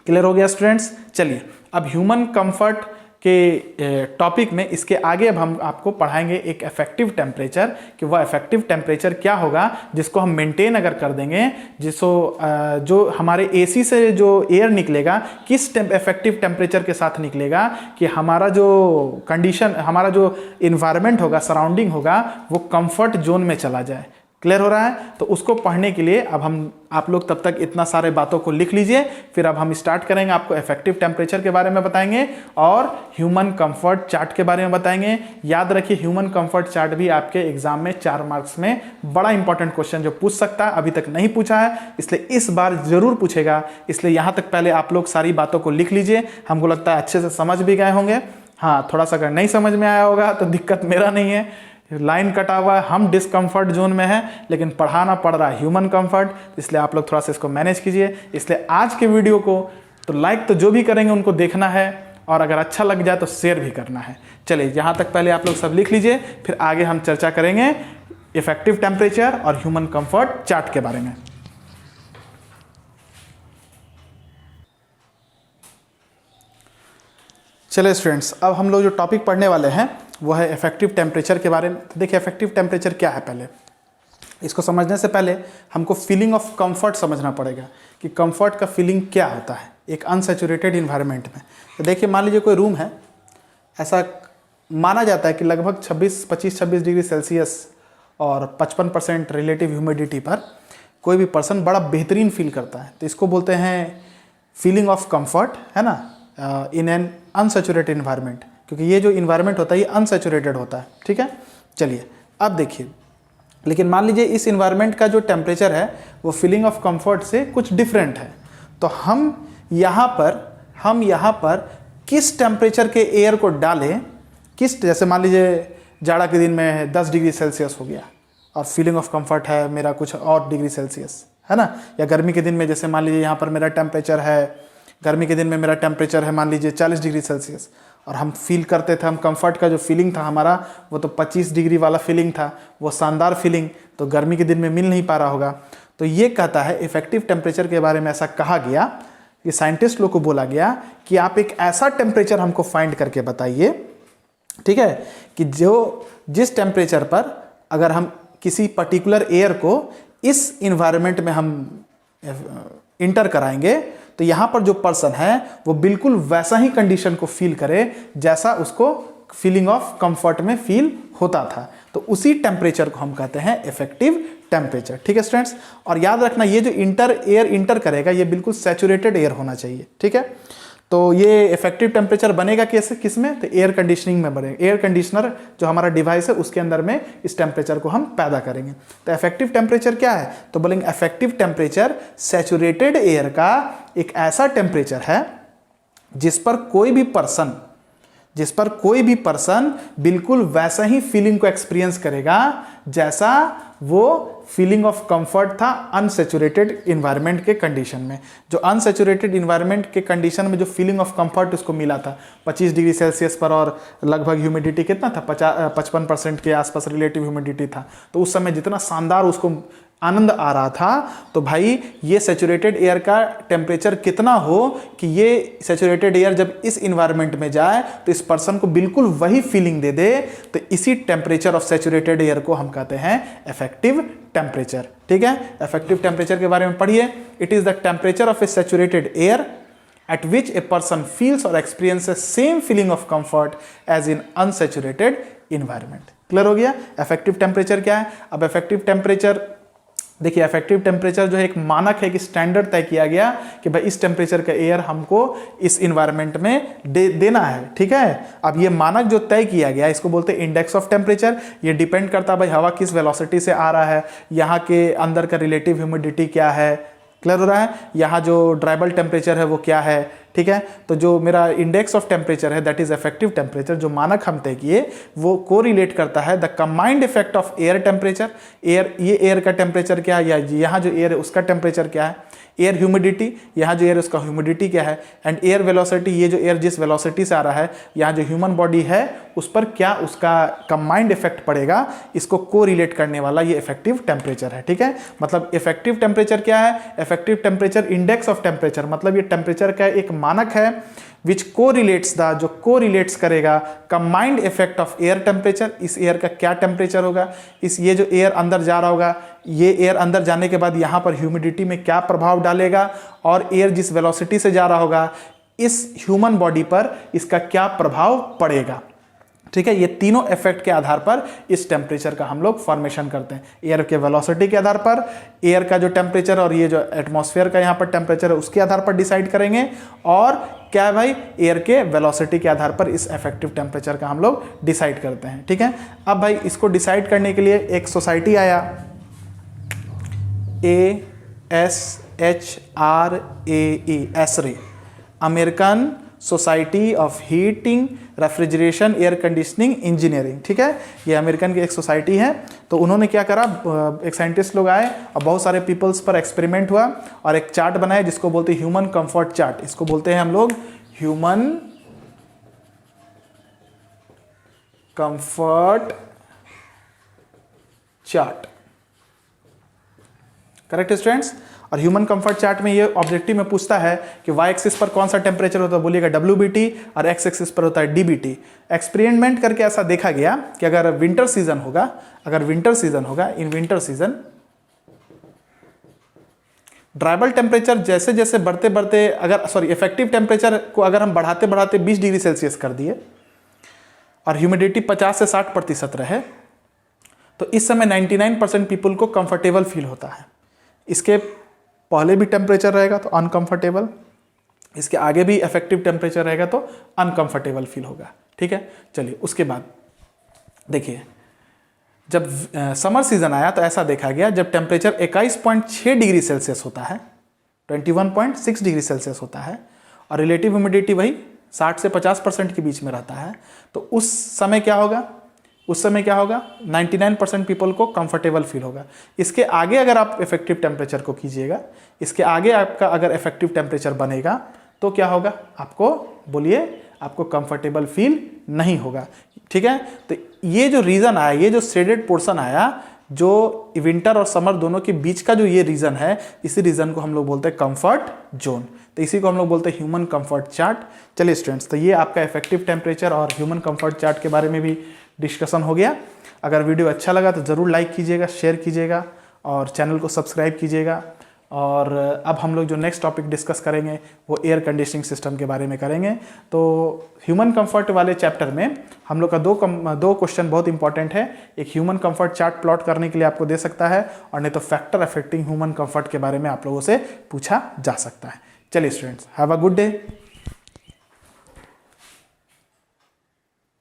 क्लियर हो गया स्टूडेंट्स? चलिए अब ह्यूमन कंफर्ट के टॉपिक में इसके आगे अब हम आपको पढ़ाएंगे एक इफेक्टिव टेम्परेचर, कि वह इफेक्टिव टेम्परेचर क्या होगा जिसको हम मेंटेन अगर कर देंगे, जो हमारे एसी से जो एयर निकलेगा किस इफेक्टिव टेम्परेचर के साथ निकलेगा कि हमारा जो कंडीशन, हमारा जो इन्वायरमेंट होगा, सराउंडिंग होगा, वो कंफर्ट जोन में चला जाए। क्लियर हो रहा है? तो उसको पढ़ने के लिए अब हम आप लोग तब तक इतना सारे बातों को लिख लीजिए, फिर अब हम स्टार्ट करेंगे। आपको इफेक्टिव टेम्परेचर के बारे में बताएंगे और ह्यूमन कंफर्ट चार्ट के बारे में बताएंगे। याद रखिए ह्यूमन कंफर्ट चार्ट भी आपके एग्जाम में 4 मार्क्स में बड़ा इंपॉर्टेंट क्वेश्चन जो पूछ सकता है, अभी तक नहीं पूछा है, इसलिए इस बार जरूर पूछेगा। इसलिए यहाँ तक पहले आप लोग सारी बातों को लिख लीजिए। हमको लगता है अच्छे से समझ भी गए होंगे। हाँ, थोड़ा सा अगर नहीं समझ में आया होगा तो दिक्कत मेरा नहीं है, लाइन कटा हुआ है, हम डिस्कम्फर्ट जोन में हैं, लेकिन पढ़ाना पड़ रहा है ह्यूमन कंफर्ट, इसलिए आप लोग थोड़ा सा इसको मैनेज कीजिए। इसलिए आज के वीडियो को तो लाइक तो जो भी करेंगे उनको देखना है और अगर अच्छा लग जाए तो शेयर भी करना है। चलिए यहाँ तक पहले आप लोग सब लिख लीजिए, फिर आगे हम चर्चा करेंगे इफेक्टिव टेम्परेचर और ह्यूमन कंफर्ट चार्ट के बारे में। चलिए स्टूडेंट्स, अब हम लोग जो टॉपिक पढ़ने वाले हैं वो है इफेक्टिव टेम्परेचर के बारे में। तो देखिए इफेक्टिव टेम्परेचर क्या है, पहले इसको समझने से पहले हमको फीलिंग ऑफ कंफर्ट समझना पड़ेगा कि कंफर्ट का फीलिंग क्या होता है एक अनसैचुरेटेड इन्वायरमेंट में। तो देखिए मान लीजिए कोई रूम है, ऐसा माना जाता है कि लगभग 25-26 डिग्री सेल्सियस और 55% रिलेटिव ह्यूमिडिटी पर कोई भी पर्सन बड़ा बेहतरीन फील करता है। तो इसको बोलते हैं फीलिंग ऑफ कंफर्ट, है ना, इन एन अनसैचुरेटेड इन्वायरमेंट, क्योंकि ये जो इन्वायरमेंट होता है ये अनसैचुरेटेड होता है। ठीक है, चलिए अब देखिए, लेकिन मान लीजिए इस इन्वायरमेंट का जो टेम्परेचर है वो फीलिंग ऑफ कंफर्ट से कुछ डिफरेंट है। तो हम यहाँ पर किस टेम्परेचर के एयर को डालें, जैसे मान लीजिए जाड़ा के दिन में 10 डिग्री सेल्सियस हो गया और फीलिंग ऑफ कंफर्ट है मेरा कुछ और डिग्री सेल्सियस, है ना, या गर्मी के दिन में जैसे मान लीजिए यहाँ पर मेरा टेम्परेचर है, गर्मी के दिन में मेरा टेम्परेचर है मान लीजिए 40 डिग्री सेल्सियस और हम फील करते थे, हम कंफर्ट का जो फीलिंग था हमारा वो तो 25 डिग्री वाला फीलिंग था, वो शानदार फीलिंग तो गर्मी के दिन में मिल नहीं पा रहा होगा। तो ये कहता है इफेक्टिव टेम्परेचर के बारे में ऐसा कहा गया कि साइंटिस्ट लोग को बोला गया कि आप एक ऐसा टेम्परेचर हमको फाइंड करके बताइए, ठीक है, कि जिस टेम्परेचर पर अगर हम किसी पर्टिकुलर एयर को इस इन्वायरमेंट में हम इंटर कराएंगे तो यहाँ पर जो पर्सन है वो बिल्कुल वैसा ही कंडीशन को फील करे जैसा उसको फीलिंग ऑफ कंफर्ट में फील होता था। तो उसी टेम्परेचर को हम कहते हैं इफेक्टिव टेम्परेचर। ठीक है स्टूडेंट्स, और याद रखना ये जो एयर इंटर करेगा ये बिल्कुल सैचुरेटेड एयर होना चाहिए। ठीक है, तो ये इफेक्टिव टेम्परेचर बनेगा कैसे, किसमें, तो एयर कंडीशनिंग में बनेगा। एयर कंडीशनर जो हमारा डिवाइस है उसके अंदर में इस टेम्परेचर को हम पैदा करेंगे। तो इफेक्टिव टेम्परेचर क्या है, तो बोलेंगे इफेक्टिव टेम्परेचर सैचुरेटेड एयर का एक ऐसा टेम्परेचर है जिस पर कोई भी पर्सन बिल्कुल वैसा ही फीलिंग को एक्सपीरियंस करेगा जैसा वो फीलिंग ऑफ कंफर्ट था अनसैचुरेटेड इन्वायरमेंट के कंडीशन में। जो अनसैचुरेटेड इन्वायरमेंट के कंडीशन में जो फीलिंग ऑफ कंफर्ट उसको मिला था 25 डिग्री सेल्सियस पर, और लगभग ह्यूमिडिटी कितना था, 55% के आसपास रिलेटिव ह्यूमिडिटी था। तो उस समय जितना शानदार उसको आनंद आ रहा था, तो भाई ये सैचुरेटेड एयर का टेम्परेचर कितना हो कि ये सैचुरेटेड एयर जब इस इन्वायरमेंट में जाए तो इस पर्सन को बिल्कुल वही फीलिंग दे दे। तो इसी टेम्परेचर ऑफ सैचुरेटेड एयर को हम कहते हैं इफेक्टिव टेम्परेचर। ठीक है, इफेक्टिव टेम्परेचर के बारे में पढ़िए। It is the temperature of A saturated air at which a person feels or experiences same feeling of comfort as in unsaturated environment। Clear हो गया इफेक्टिव टेम्परेचर क्या है। अब इफेक्टिव टेम्परेचर देखिए, इफेक्टिव टेम्परेचर जो है एक मानक है कि स्टैंडर्ड तय किया गया कि भाई इस टेम्परेचर का एयर हमको इस इन्वायरमेंट में देना है। ठीक है, अब ये मानक जो तय किया गया इसको बोलते हैं इंडेक्स ऑफ टेम्परेचर। ये डिपेंड करता है भाई हवा किस वेलोसिटी से आ रहा है, यहाँ के अंदर का रिलेटिव ह्यूमिडिटी क्या है। क्लियर हो रहा है, यहाँ जो ड्राइबल टेम्परेचर है वो क्या है। ठीक है, तो जो मेरा इंडेक्स ऑफ टेम्परेचर है दैट इज इफेक्टिव टेम्परेचर, जो मानक हम तय किए वो कोरिलेट करता है the combined effect of air temperature. ये एयर का टेम्परेचर क्या है, या यहाँ जो एयर है उसका टेम्परेचर क्या है, एयर ह्यूमिडिटी, यहाँ जो एयर है उसका ह्यूमिडिटी क्या है, एंड एयर वेलोसिटी, ये जो एयर जिस वेलोसिटी से आ रहा है, यहाँ जो ह्यूमन बॉडी है उस पर क्या उसका कंबाइंड इफेक्ट पड़ेगा, इसको कोरिलेट करने वाला ये इफेक्टिव टेम्परेचर है। ठीक है, मतलब इफेक्टिव टेम्परेचर क्या है, effective temperature index of temperature, मतलब ये टेम्परेचर का एक मानक है विच कोरिलेट्स द, जो कोरिलेट्स करेगा combined effect of air temperature. इस एयर का क्या टेम्परेचर होगा, इस ये जो एयर अंदर जा रहा होगा, ये एयर अंदर जाने के बाद यहाँ पर ह्यूमिडिटी में क्या प्रभाव डालेगा, और एयर जिस वेलोसिटी से जा रहा होगा इस ह्यूमन बॉडी पर इसका क्या प्रभाव पड़ेगा। ठीक है, ये तीनों इफेक्ट के आधार पर इस टेम्परेचर का हम लोग फॉर्मेशन करते हैं। एयर के वेलोसिटी के आधार पर, एयर का जो टेम्परेचर और ये जो एटमॉस्फेयर का यहाँ पर टेम्परेचर है उसके आधार पर डिसाइड करेंगे, और क्या है भाई, एयर के वेलोसिटी के आधार पर इस इफेक्टिव टेम्परेचर का हम लोग डिसाइड करते हैं। ठीक है, अब भाई इसको डिसाइड करने के लिए एक सोसाइटी आया, ASHRAE, ASHRAE, American society of heating refrigeration air conditioning engineering. ठीक है, ये अमेरिकन की एक सोसाइटी है। तो उन्होंने क्या करा, एक साइंटिस्ट लोग आए और बहुत सारे पीपल्स पर एक्सपेरिमेंट हुआ और एक चार्ट बनाया जिसको बोलते हैं ह्यूमन कंफर्ट चार्ट। इसको बोलते हैं हम लोग human comfort chart. Correct students, और ह्यूमन कंफर्ट चार्ट में ये ऑब्जेक्टिव में पूछता है कि वाई एक्सिस पर कौन सा टेम्परेचर होता है, बोलिएगा WBT, और एक्स एक्सिस पर होता है DBT। एक्सपेरिमेंट करके ऐसा देखा गया कि अगर विंटर सीजन होगा, in winter season dribble temperature जैसे जैसे बढ़ते बढ़ते, अगर इफेक्टिव टेम्परेचर को अगर हम बढ़ाते बढ़ाते 20 डिग्री सेल्सियस कर दिए और ह्यूमिडिटी 50 से 60% रहे, तो इस समय 99% पीपल को कंफर्टेबल फील होता है। इसके पहले भी टेम्परेचर रहेगा तो अनकंफर्टेबल, इसके आगे भी इफेक्टिव टेम्परेचर रहेगा तो अनकंफर्टेबल फील होगा। ठीक है, चलिए उसके बाद देखिए, जब समर सीजन आया तो ऐसा देखा गया जब टेम्परेचर 21.6 डिग्री सेल्सियस होता है, 21.6 डिग्री सेल्सियस होता है, और रिलेटिव ह्यूमिडिटी वही 60 से 50% के बीच में रहता है, तो उस समय क्या होगा, 99% पीपल को कंफर्टेबल फील होगा। इसके आगे अगर आप इफेक्टिव टेम्परेचर को कीजिएगा, इसके आगे आपका अगर इफेक्टिव टेम्परेचर बनेगा तो क्या होगा, आपको बोलिए, आपको कंफर्टेबल फील नहीं होगा। ठीक है, तो ये जो रीजन आया, ये जो शेडेड पोर्शन आया, जो विंटर और समर दोनों के बीच का जो ये रीजन है, इसी रीजन को हम लोग बोलते हैं कंफर्ट जोन। तो इसी को हम लोग बोलते हैं ह्यूमन कंफर्ट चार्ट। चलिए स्टूडेंट्स, तो ये आपका इफेक्टिव टेम्परेचर और ह्यूमन कंफर्ट चार्ट के बारे में भी डिस्कशन हो गया। अगर वीडियो अच्छा लगा तो ज़रूर लाइक कीजिएगा, शेयर कीजिएगा, और चैनल को सब्सक्राइब कीजिएगा। और अब हम लोग जो नेक्स्ट टॉपिक डिस्कस करेंगे वो एयर कंडीशनिंग सिस्टम के बारे में करेंगे। तो ह्यूमन कंफर्ट वाले चैप्टर में हम लोग का दो क्वेश्चन बहुत इंपॉर्टेंट है। एक ह्यूमन कंफर्ट चार्ट प्लॉट करने के लिए आपको दे सकता है, और नहीं तो फैक्टर अफेक्टिंग ह्यूमन कंफर्ट के बारे में आप लोगों से पूछा जा सकता है। चलिए students, have a good day.